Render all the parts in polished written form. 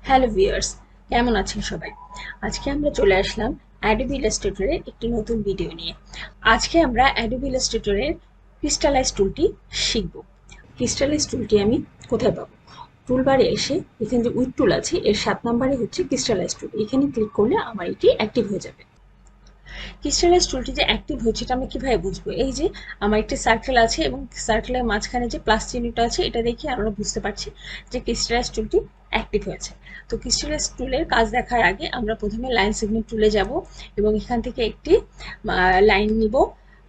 Hello viewers, কেমন আছেন সবাই? আজকে আমরা চলে আসলাম অ্যাডোবি ইলাস্ট্রেটরের একটি নতুন ভিডিও নিয়ে। আজকে আমরা অ্যাডোবি ইলাস্ট্রেটরের ক্রিস্টালাইজ টুলটি শিখব। ক্রিস্টালাইজ টুলটি আমি কোথায় পাবো? টুলবারে এসে এখানে যে উইথ টুল আছে এর 7 নম্বরে হচ্ছে ক্রিস্টালাইজ টুল। এখানে ক্লিক করলে আমার এটি অ্যাক্টিভ হয়ে যাবে। ক্রিস্টালাইজ টুলটি যে অ্যাক্টিভ হচ্ছে এটা আমি কিভাবে বুঝবো? এই যে আমার একটি সার্কেল আছে এবং সার্কেলের মাঝখানে যে প্লাস চিহ্নটা আছে এটা দেখে আমরা বুঝতে পারছি যে ক্রিস্টালাইজ টুলটি অ্যাক্টিভ হয়েছে। তো ক্রিস্টালাইজ টুলের কাজ দেখার আগে আমরা প্রথমে লাইন সেগমেন্ট টুলে যাব এবং এখান থেকে একটি লাইন নিব।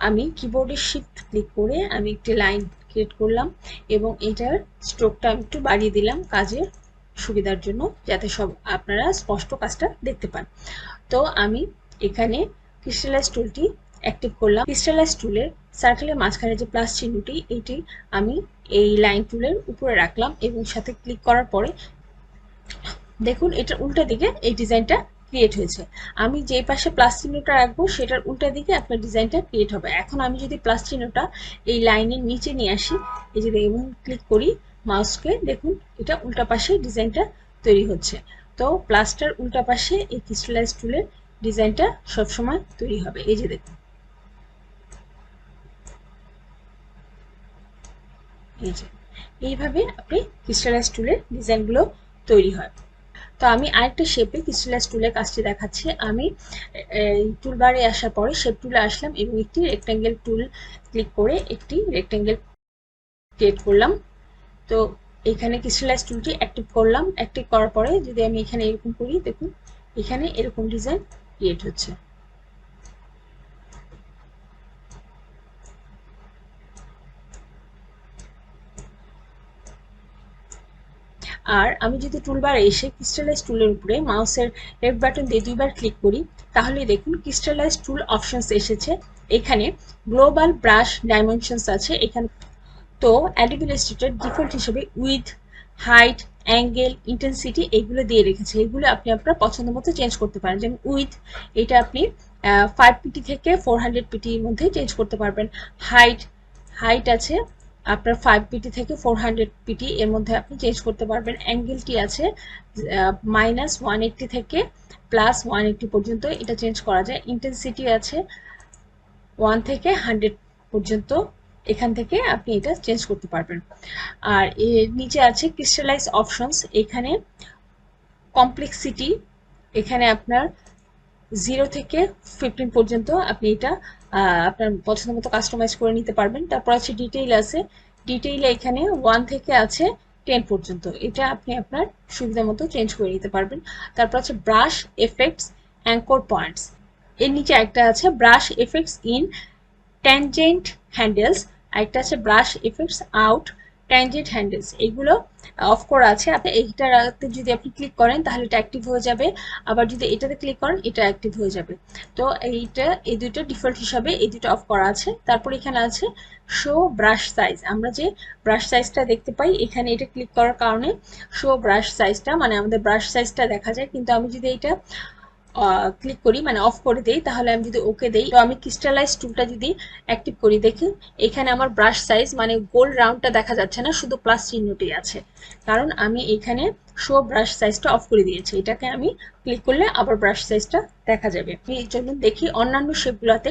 আমি কিবোর্ডে শিফট ক্লিক করে আমি একটি লাইন ক্রিয়েট করলাম এবং এটার স্ট্রোকটা আমি একটু বাড়িয়ে দিলাম কাজের সুবিধার জন্য, যাতে সব আপনারা স্পষ্ট কাজটা দেখতে পান। তো আমি এখানে ক্রিস্টালাইজ টুলটি অ্যাক্টিভ করলাম। ক্রিস্টালাইজ টুলের সার্কেলের মাঝখানে যে প্লাস চিহ্নটি এটি আমি এই লাইন টুলের উপরে রাখলাম এবং সাথে ক্লিক করার পরে দেখুন এটার উল্টা দিকে এই ডিজাইনটা ক্রিয়েট হয়েছে। আমি যে পাশে প্লাস চিহ্নটা রাখবো সেটার উল্টা দিকে আপনার ডিজাইনটা ক্রিয়েট হবে। এখন আমি যদি প্লাস চিহ্নটা এই লাইনের নিচে নিয়ে আসি, এই যে এবং ক্লিক করি মাউসকে, দেখুন এটা উল্টা পাশে ডিজাইনটা তৈরি হচ্ছে। তো প্লাসটার উল্টা পাশে এই ক্রিস্টালাইজ টুলের ডিজাইনটা সবসময় তৈরি হবে। এই যে দেখুন, এই যে এইভাবে আপনি ক্রিস্টালাইজ টুলের ডিজাইনগুলো তৈরি হয়। তো আমি আরেকটা শেপে ক্রিস্টালাইজ টুলের কাজটি দেখাচ্ছি। আমি টুল বারে আসার পরে শেপ টুলে আসলাম এবং একটি রেক্ট্যাঙ্গেল টুল ক্লিক করে একটি রেক্ট্যাঙ্গেল ক্রিয়েট করলাম। তো এখানে ক্রিস্টালাইজ টুলটি অ্যাক্টিভ করলাম। অ্যাক্টিভ করার পরে যদি আমি এখানে এরকম করি, দেখুন এখানে এরকম ডিজাইন ক্রিয়েট হচ্ছে। আর আমি যদি টুলবারে এসে ক্রিস্টালাইজ টুলের উপরে মাউসের লেফট বাটন দিয়ে দুইবার ক্লিক করি, তাহলে দেখুন ক্রিস্টালাইজ টুল অপশনস এসেছে। এখানে গ্লোবাল ব্রাশ ডাইমেনশনস আছে এখানে। তো অ্যাডোবি ইলাস্ট্রেটর ডিফল্ট হিসেবে উইথ, হাইট, অ্যাঙ্গেল, ইন্টেন্সিটি এগুলো দিয়ে রেখেছে। এগুলো আপনি আপনার পছন্দ মতো চেঞ্জ করতে পারেন। যেমন উইথ, এটা আপনি 5 পিটি থেকে 400 পিটির মধ্যে চেঞ্জ করতে পারবেন। হাইট, হাইট আছে আপনার 5 পিটি থেকে 400 পিটি এর মধ্যে আপনি চেঞ্জ করতে পারবেন। অ্যাঙ্গেলটি আছে -180 থেকে +180 পর্যন্ত এটা চেঞ্জ করা যায়। ইন্টেন্সিটি আছে 1 থেকে 100 পর্যন্ত, এখান থেকে আপনি এটা চেঞ্জ করতে পারবেন। আর এর নিচে আছে ক্রিস্টালাইজ অপশনস। এখানে কমপ্লেক্সিটি, এখানে আপনার 0 থেকে 15 পর্যন্ত আপনি এটা আপনার পছন্দ মতো কাস্টমাইজ করে নিতে পারবেন। তারপর আছে ডিটেইল আছে। ডিটেইলে এখানে 1 থেকে আছে 10 পর্যন্ত, এটা আপনি আপনার সুবিধা মতো চেঞ্জ করে নিতে পারবেন। তারপর আছে ব্রাশ এফেক্টস, অ্যাঙ্কর পয়েন্টস। এর নিচে একটা আছে brush effects in tangent handles, আরেকটা আছে brush effects out tangent handles. এগুলো অফ করা আছে। আপনি এইটাতে যদি আপনি ক্লিক করেন তাহলে এটা অ্যাক্টিভ হয়ে যাবে, আবার যদি এটাতে ক্লিক করেন এটা অ্যাক্টিভ হয়ে যাবে। তো এই দুটো ডিফল্ট হিসাবে এই দুটো অফ করা আছে। তারপর এখানে আছে শো ব্রাশ সাইজ। আমরা যে ব্রাশ সাইজটা দেখতে পাই এখানে এটা ক্লিক করার কারণে শো ব্রাশ সাইজটা, মানে আমাদের ব্রাশ সাইজটা দেখা যায়। কিন্তু আমি যদি এটা ক্লিক করি, মানে অফ করে দেই, তাহলে আমি যদি ওকে দেই, তো আমি ক্রিস্টালাইজ টুলটা যদি অ্যাক্টিভ করি, দেখি এখানে আমার ব্রাশ সাইজ মানে গোল রাউন্ডটা দেখা যাচ্ছে না, শুধু প্লাস চিহ্নটি আছে, কারণ আমি এখানে শো ব্রাশ সাইজটা অফ করে দিয়েছি। এটাকে আমি ক্লিক করলে আবার ব্রাশ সাইজটা দেখা যাবে। এই জন্য দেখি অন্যান্য শেপগুলোতে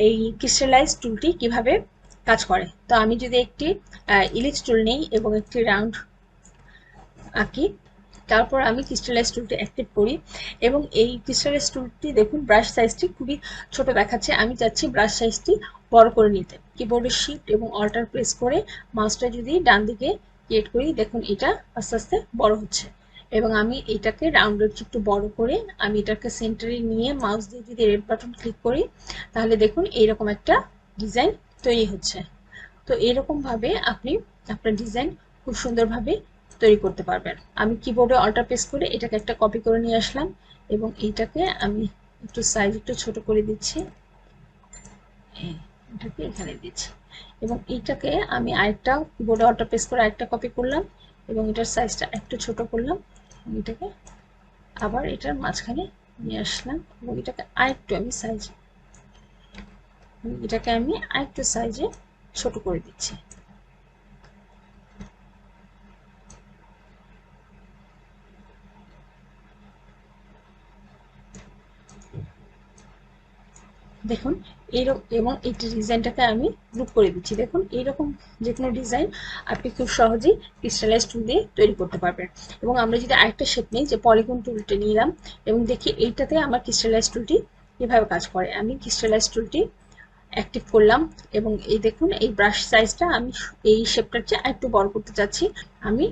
এই ক্রিস্টালাইজ টুলটি কিভাবে কাজ করে। তো আমি যদি একটি ইলিপস টুল নেই এবং একটি রাউন্ড আঁকি, তারপর আমি ক্রিস্টালাইজ টুলটি অ্যাক্টিভ করি এবং এই ক্রিস্টালাইজ টুলটি দেখুন ব্রাশ সাইজটি খুবই ছোট দেখাচ্ছে। আমি চাচ্ছি ব্রাশ সাইজটি বড় করে নিতে। কিবোর্ডে শিফট এবং অল্টার প্রেস করে মাউসটা যদি ডান দিকে ক্রিয়েট করি, দেখুন এটা আস্তে আস্তে বড় হচ্ছে। এবং আমি এটাকে রাউন্ডের একটু বড় করে আমি এটাকে সেন্টারে নিয়ে মাউস দিয়ে যদি রেড বাটন ক্লিক করি, তাহলে দেখুন এইরকম একটা ডিজাইন তৈরি হচ্ছে। তো এরকম ভাবে আপনি আপনার ডিজাইন খুব সুন্দরভাবে তৈরি করতে পারবেন। আমি কিবোর্ডে অল্টার প্রেস করে এটাকে একটা কপি করে নিয়ে আসলাম এবং এইটাকে আমি একটু সাইজ একটু ছোট করে দিচ্ছি, এটাকে এখানে দিচ্ছি এবং এইটাকে আমি আরেকটা কিবোর্ডে অল্টার প্রেস করে আরেকটা কপি করলাম এবং এটার সাইজটা একটু ছোট করলাম। এটাকে আবার এটার মাঝখানে নিয়ে আসলাম এবং এটাকে আরেকটু আমি সাইজে ছোট করে দিচ্ছি। দেখুন এইরকম, এবং এই ডিজাইনটাকে আমি গ্রুপ করে দিচ্ছি। দেখুন এইরকম যে কোনো ডিজাইন আপনি খুব সহজেই ক্রিস্টালাইজ টুল দিয়ে তৈরি করতে পারবেন। এবং আমরা যদি আরেকটা শেপ নিই, যে পলিগন টুলটা নিলাম এবং দেখি এইটাতে আমার ক্রিস্টালাইজ টুলটি কীভাবে কাজ করে। আমি ক্রিস্টালাইজ টুলটি অ্যাক্টিভ করলাম এবং এই দেখুন এই ব্রাশ সাইজটা আমি এই শেপটার চেয়ে একটু বড় করতে চাচ্ছি। আমি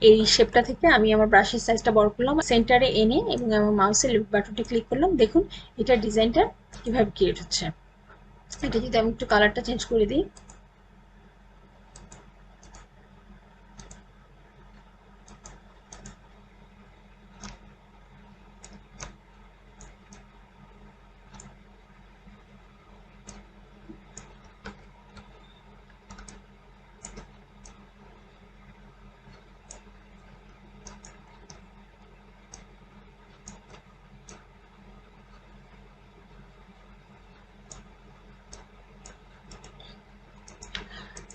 এই শেপটা থেকে আমি আমার ব্রাশের সাইজটা বড় করলাম, সেন্টারে এনে এবং আমার মাউসের লেফট বাটনটি ক্লিক করলাম। দেখুন এটা ডিজাইনটা কিভাবে ক্রিয়েট হচ্ছে। এটা যদি আমি একটু কালারটা চেঞ্জ করে দিই,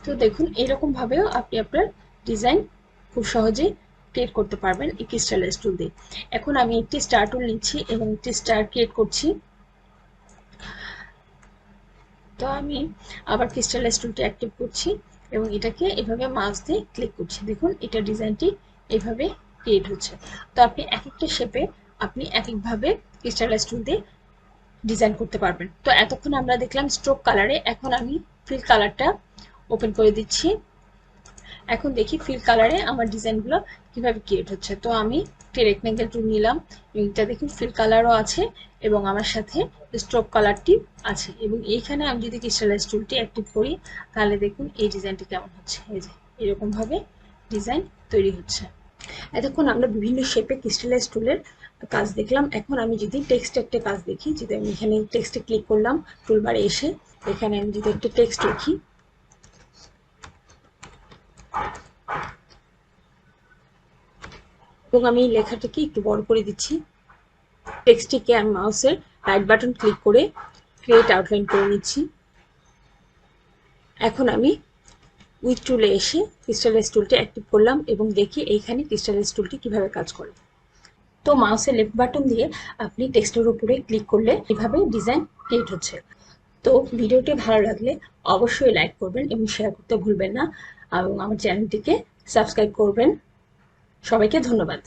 তো দেখুন এরকম ভাবেও আপনি আপনার ডিজাইন খুব সহজেই ক্রিয়েট করতে পারবেন এই ক্রিস্টালাইজ টুল দিয়ে। এখন আমি একটি স্টার টুল নিচ্ছি এবং একটি স্টার ক্রিয়েট করছি। তো আমি আবার ক্রিস্টালাইজ টুলটি অ্যাক্টিভ করছি এবং এটাকে এভাবে মাউস দিয়ে ক্লিক করছি। দেখুন এটা ডিজাইনটি এইভাবে ক্রিয়েট হচ্ছে। তো আপনি এক একটা শেপে আপনি এক একভাবে ক্রিস্টালাইজ টুল দিয়ে ডিজাইন করতে পারবেন। তো এতক্ষণ আমরা দেখলাম স্ট্রোক কালারে, এখন আমি ফিল কালারটা ওপেন করে দিচ্ছি। এখন দেখি ফিল কালারে আমার ডিজাইনগুলো কিভাবে ক্রিয়েট হচ্ছে। তো আমি একটি রেক্টেঙ্গেল টুল নিলাম এবং এটা দেখুন ফিল কালারও আছে এবং আমার সাথে স্ট্রোক কালারটি আছে। এবং এইখানে আমি যদি ক্রিস্টালাইজ টুলটি অ্যাক্টিভ করি তাহলে দেখুন এই ডিজাইনটি কেমন হচ্ছে। এই যে এরকমভাবে ডিজাইন তৈরি হচ্ছে। এতক্ষণ আমরা বিভিন্ন শেপে ক্রিস্টালাইজ টুলের কাজ দেখলাম। এখন আমি যদি টেক্সট একটা কাজ দেখি, যদি আমি এখানে টেক্সটে ক্লিক করলাম টুলবারে এসে, এখানে আমি যদি একটা টেক্সট লিখি, এবং আমি লেখাটাকে একটু বড় করে দিচ্ছি। টেক্সটটিকে আমি মাউসের রাইট বাটন ক্লিক করে ক্রিয়েট আউটলাইন করে নিচ্ছি। এখন আমি উইথ টুলে এসে ক্রিস্টালাইজ টুলটি অ্যাক্টিভ করলাম এবং দেখি এইখানে ক্রিস্টালাইজ টুলটি কিভাবে কাজ করে। তো মাউসের লেফট বাটন দিয়ে আপনি টেক্সটের উপরে ক্লিক করলে এভাবে ডিজাইন ক্রিয়েট হচ্ছে। তো ভিডিওটি ভালো লাগলে অবশ্যই লাইক করবেন এবং শেয়ার করতে ভুলবেন না এবং আমার চ্যানেলটিকে সাবস্ক্রাইব করবেন। সবাইকে ধন্যবাদ।